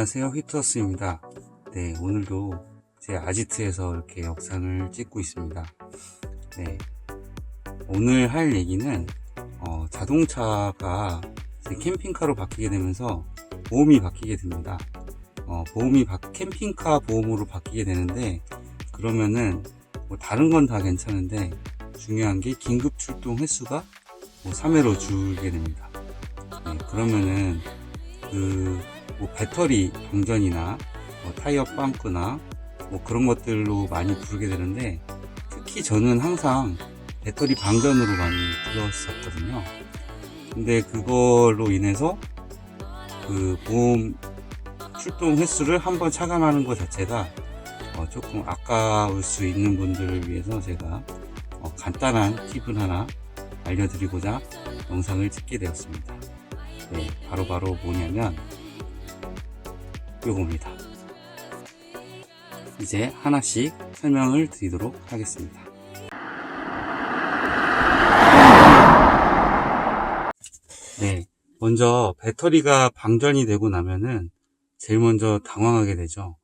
안녕하세요, 휘트워스입니다. 네, 오늘도 제 아지트에서 이렇게 영상을 찍고 있습니다. 네, 오늘 할 얘기는 자동차가 이제 캠핑카로 바뀌게 되면서 보험이 바뀌게 됩니다. 캠핑카 보험으로 바뀌게 되는데, 그러면은 뭐 다른 건 다 괜찮은데 중요한 게 긴급 출동 횟수가 3회로 줄게 됩니다. 네, 그러면은 배터리 방전이나 타이어 빵꾸나 그런 것들로 많이 부르게 되는데, 특히 저는 항상 배터리 방전으로 많이 불렀었거든요. 근데 그걸로 인해서 그 보험 출동 횟수를 한번 차감하는 것 자체가 조금 아까울 수 있는 분들을 위해서 제가 간단한 팁을 하나 알려드리고자 영상을 찍게 되었습니다. 네, 바로 뭐냐면 요겁니다. 이제 하나씩 설명을 드리도록 하겠습니다. 네, 먼저 배터리가 방전이 되고 나면은 제일 먼저 당황하게 되죠.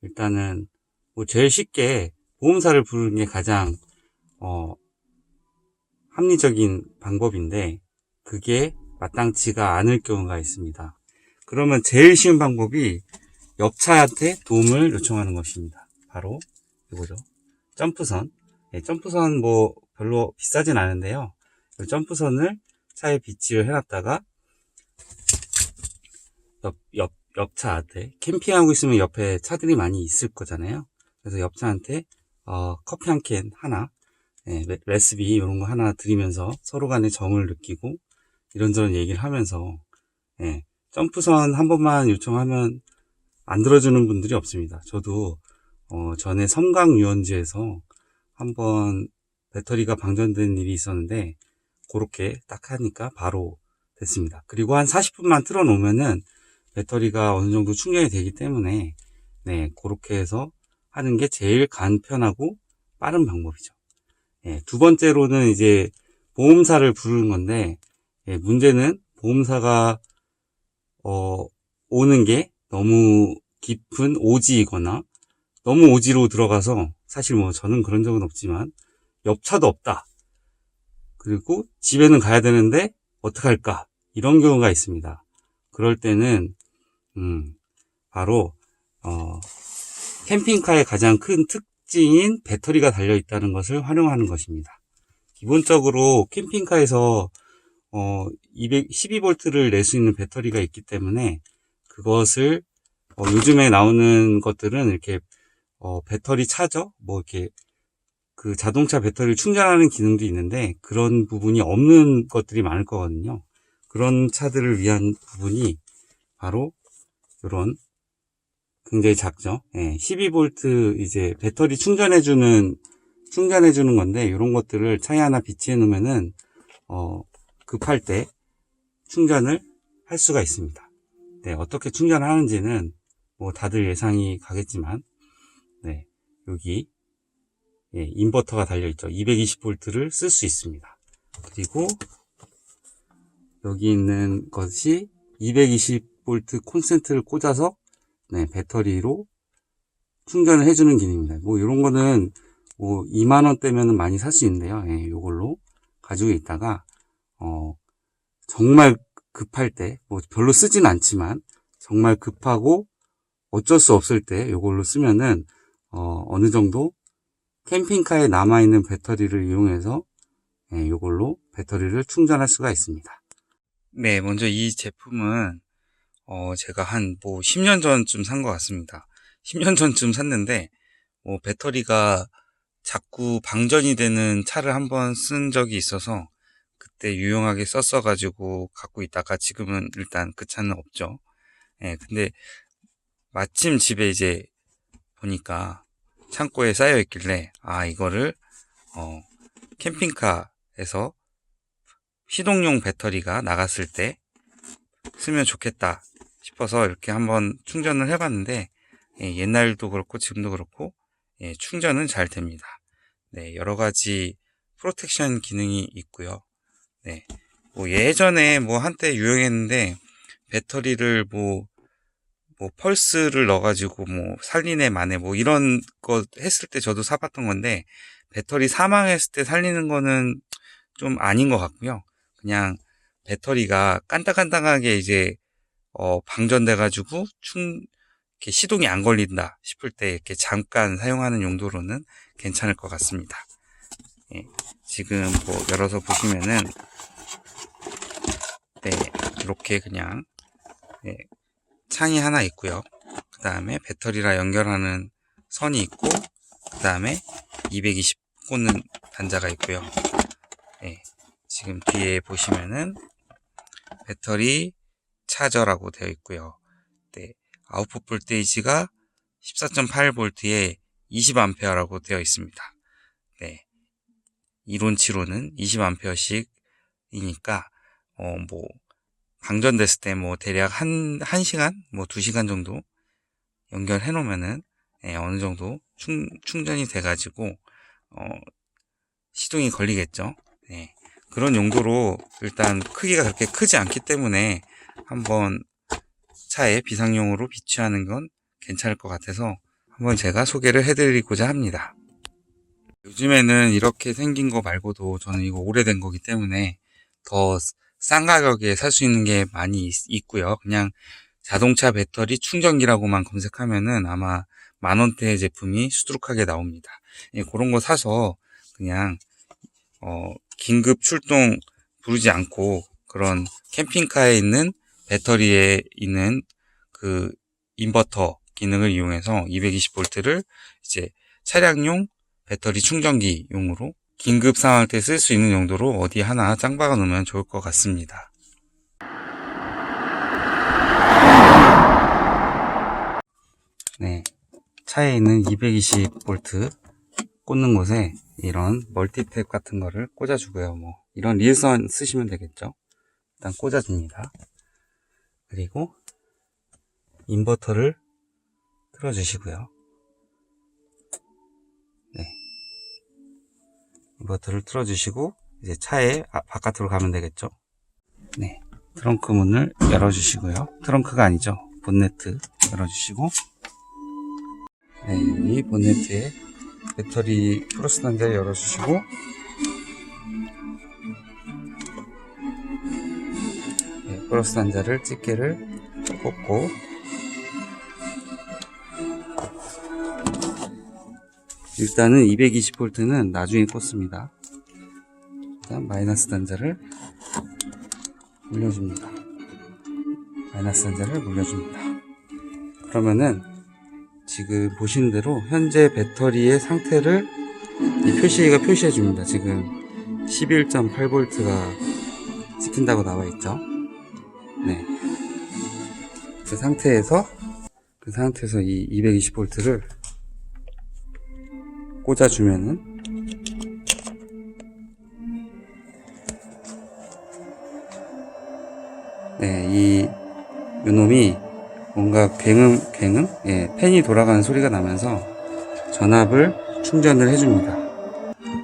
일단은 제일 쉽게 보험사를 부르는 게 가장 합리적인 방법인데, 그게 마땅치가 않을 경우가 있습니다. 그러면 제일 쉬운 방법이 옆차한테 도움을 요청하는 것입니다. 바로 이거죠. 점프선. 네, 점프선 별로 비싸진 않은데요. 점프선을 차에 비치를 해놨다가 옆차한테, 캠핑하고 있으면 옆에 차들이 많이 있을 거잖아요. 그래서 옆차한테 커피 한 캔 하나, 레시피 이런 거 하나 드리면서 서로 간의 정을 느끼고 이런저런 얘기를 하면서, 점프선 한 번만 요청하면 안 들어주는 분들이 없습니다. 저도 전에 섬광유원지에서 한번 배터리가 방전된 일이 있었는데, 그렇게 딱 하니까 바로 됐습니다. 그리고 한 40분만 틀어 놓으면은 배터리가 어느 정도 충전이 되기 때문에, 그렇게 해서 하는 게 제일 간편하고 빠른 방법이죠. 두 번째로는 이제 보험사를 부르는 건데, 문제는 보험사가 오는 게 너무 깊은 오지이거나 너무 오지로 들어가서, 사실 저는 그런 적은 없지만 옆차도 없다, 그리고 집에는 가야 되는데 어떡할까, 이런 경우가 있습니다. 그럴 때는 바로 캠핑카의 가장 큰 특징인 배터리가 달려있다는 것을 활용하는 것입니다. 기본적으로 캠핑카에서 12V를 낼 수 있는 배터리가 있기 때문에, 그것을 요즘에 나오는 것들은 이렇게 배터리 차저 이렇게 그 자동차 배터리를 충전하는 기능도 있는데, 그런 부분이 없는 것들이 많을 거거든요. 그런 차들을 위한 부분이 바로 이런 굉장히 작죠. 12V 이제 배터리 충전해주는 건데, 이런 것들을 차에 하나 비치해 놓으면은 급할 때 충전을 할 수가 있습니다. 어떻게 충전하는지는 다들 예상이 가겠지만, 여기 인버터가 달려있죠. 220V를 쓸 수 있습니다. 그리고 여기 있는 것이 220V 콘센트를 꽂아서 배터리로 충전을 해주는 기능입니다. 이런 거는 2만원대면 많이 살 수 있는데요. 이걸로 가지고 있다가 정말 급할 때, 별로 쓰진 않지만 정말 급하고 어쩔 수 없을 때 이걸로 쓰면은 어느 정도 캠핑카에 남아있는 배터리를 이용해서 이걸로 배터리를 충전할 수가 있습니다. 네, 먼저 이 제품은 제가 한 10년 전쯤 산 것 같습니다. 10년 전쯤 샀는데, 배터리가 자꾸 방전이 되는 차를 한번 쓴 적이 있어서 그때 유용하게 썼어가지고 갖고 있다가, 지금은 일단 그 차는 없죠. 근데 마침 집에 이제 보니까 창고에 쌓여 있길래, 이거를 캠핑카에서 시동용 배터리가 나갔을 때 쓰면 좋겠다 싶어서 이렇게 한번 충전을 해봤는데, 옛날도 그렇고 지금도 그렇고 충전은 잘 됩니다. 여러가지 프로텍션 기능이 있고요. 예전에 한때 유행했는데, 배터리를 뭐 펄스를 넣어가지고 뭐 살리네 마네 뭐 이런 거 했을 때 저도 사봤던 건데, 배터리 사망했을 때 살리는 거는 좀 아닌 것 같고요. 그냥 배터리가 깐당깐당하게 이제 방전돼가지고 이렇게 시동이 안 걸린다 싶을 때 이렇게 잠깐 사용하는 용도로는 괜찮을 것 같습니다. 예, 지금 뭐 열어서 보시면은, 네, 이렇게 그냥, 네, 창이 하나 있고요. 그 다음에 배터리랑 연결하는 선이 있고, 그 다음에 220 꽂는 단자가 있고요. 네, 지금 뒤에 보시면은 배터리 차저라고 되어 있고요. 네, 아웃풋 볼테이지가 14.8V에 20A라고 되어 있습니다. 네, 이론치로는 20A씩이니까 뭐 방전됐을 때 뭐 대략 1시간, 뭐 2시간 정도 연결해 놓으면은 어느 정도 충전이 돼 가지고 시동이 걸리겠죠. 네, 그런 용도로 일단 크기가 그렇게 크지 않기 때문에 한번 차에 비상용으로 비치하는 건 괜찮을 것 같아서 한번 제가 소개를 해드리고자 합니다. 요즘에는 이렇게 생긴 거 말고도 저는 이거 오래된 거기 때문에 더 싼 가격에 살 수 있는 게 많이 있고요. 그냥 자동차 배터리 충전기라고만 검색하면은 아마 10,000원대 제품이 수두룩하게 나옵니다. 예, 그런 거 사서 그냥 긴급 출동 부르지 않고 그런 캠핑카에 있는 배터리에 있는 그 인버터 기능을 이용해서 220V를 이제 차량용 배터리 충전기용으로 긴급 상황 때 쓸 수 있는 용도로 어디 하나 짱 박아 놓으면 좋을 것 같습니다. 네, 차에 있는 220V 꽂는 곳에 이런 멀티탭 같은 거를 꽂아주고요. 뭐 이런 리일선 쓰시면 되겠죠. 일단 꽂아줍니다. 그리고 인버터를 틀어주시고요. 네, 인버터를 틀어주시고 이제 차에 바깥으로 가면 되겠죠. 네, 트렁크 문을 열어주시고요. 트렁크가 아니죠, 본네트 열어주시고, 네, 이 본네트에 배터리 크로스 단자를 열어주시고, 네, 크로스 단자를 집게를 꽂고, 일단은 220V는 나중에 꽂습니다. 일단 마이너스 단자를 물려줍니다. 마이너스 단자를 물려줍니다. 그러면은 지금 보시는 대로 현재 배터리의 상태를 이 표시가 표시해 줍니다. 지금 11.8V가 찍힌다고 나와 있죠. 네, 그 상태에서 이 220V를 꽂아주면은, 네, 요놈이 뭔가 괭음, 예, 팬이 돌아가는 소리가 나면서 전압을 충전을 해줍니다.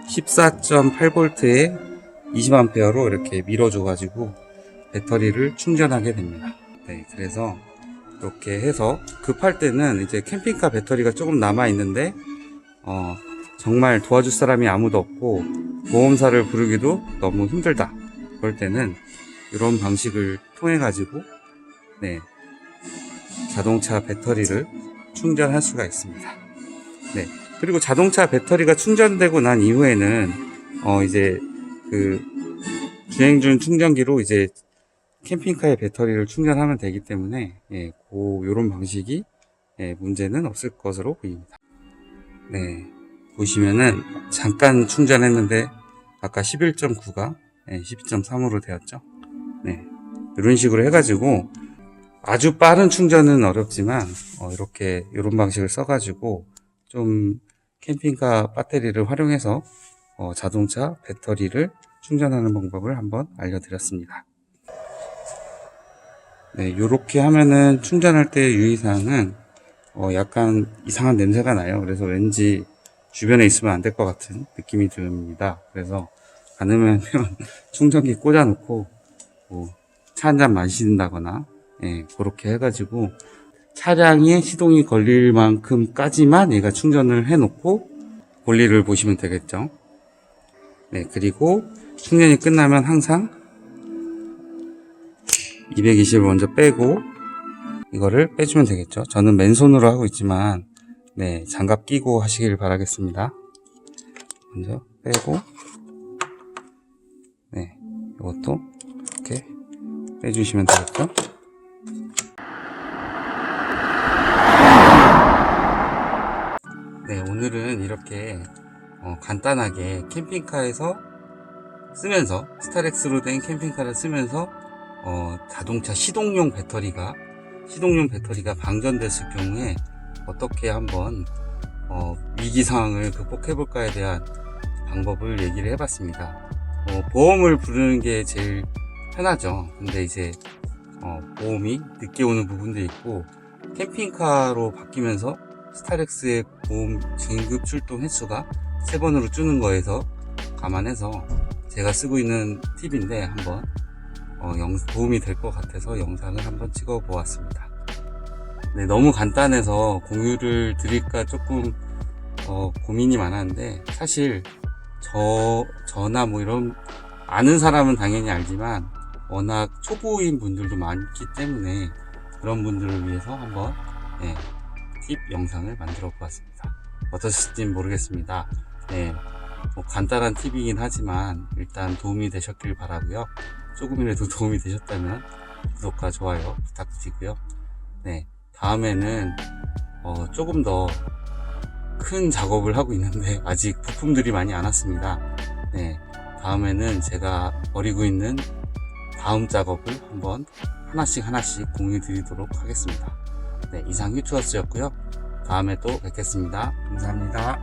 14.8V에 20A로 이렇게 밀어줘가지고 배터리를 충전하게 됩니다. 네, 그래서 이렇게 해서 급할 때는 이제 캠핑카 배터리가 조금 남아있는데, 정말 도와줄 사람이 아무도 없고 보험사를 부르기도 너무 힘들다, 그럴 때는 이런 방식을 통해 가지고 네, 자동차 배터리를 충전할 수가 있습니다. 네, 그리고 자동차 배터리가 충전되고 난 이후에는 이제 그 주행 중 충전기로 이제 캠핑카의 배터리를 충전하면 되기 때문에 요런 방식이 문제는 없을 것으로 보입니다. 네, 보시면은 잠깐 충전했는데 아까 11.9가 12.3으로 되었죠. 네, 이런 식으로 해가지고 아주 빠른 충전은 어렵지만 이렇게 이런 방식을 써가지고 좀 캠핑카 배터리를 활용해서 자동차 배터리를 충전하는 방법을 한번 알려드렸습니다. 네, 이렇게 하면은 충전할 때 유의사항은 약간 이상한 냄새가 나요. 그래서 왠지 주변에 있으면 안 될 것 같은 느낌이 듭니다. 그래서 가능하면 충전기 꽂아놓고 뭐 차 한잔 마신다거나 그렇게 해가지고 차량에 시동이 걸릴 만큼까지만 얘가 충전을 해 놓고 볼일을 보시면 되겠죠. 네, 그리고 충전이 끝나면 항상 220을 먼저 빼고 이거를 빼주면 되겠죠. 저는 맨손으로 하고 있지만 네, 장갑 끼고 하시길 바라겠습니다. 먼저 빼고 네, 이것도 이렇게 빼주시면 되겠죠. 네, 오늘은 이렇게 간단하게 캠핑카에서 쓰면서 스타렉스로 된 캠핑카를 쓰면서 자동차 시동용 배터리가 방전됐을 경우에 어떻게 한번 위기 상황을 극복해 볼까에 대한 방법을 얘기를 해봤습니다. 보험을 부르는 게 제일 편하죠. 근데 이제 보험이 늦게 오는 부분도 있고 캠핑카로 바뀌면서 스타렉스의 보험 긴급 출동 횟수가 3번으로 주는 거에서 감안해서 제가 쓰고 있는 팁인데 한번 도움이 될 것 같아서 영상을 한번 찍어 보았습니다. 네, 너무 간단해서 공유를 드릴까 조금 고민이 많았는데 사실 저나 뭐 이런 아는 사람은 당연히 알지만 워낙 초보인 분들도 많기 때문에 그런 분들을 위해서 한번 팁 영상을 만들어 보았습니다. 어떠실지는 모르겠습니다. 네, 뭐 간단한 팁이긴 하지만 일단 도움이 되셨길 바라고요. 조금이라도 도움이 되셨다면 구독과 좋아요 부탁드리고요. 네, 다음에는 조금 더 큰 작업을 하고 있는데 아직 부품들이 많이 안 왔습니다. 네, 다음에는 제가 벌이고 있는 다음 작업을 한번 하나씩 공유 드리도록 하겠습니다. 네, 이상 휴투어스였고요. 다음에 또 뵙겠습니다. 감사합니다.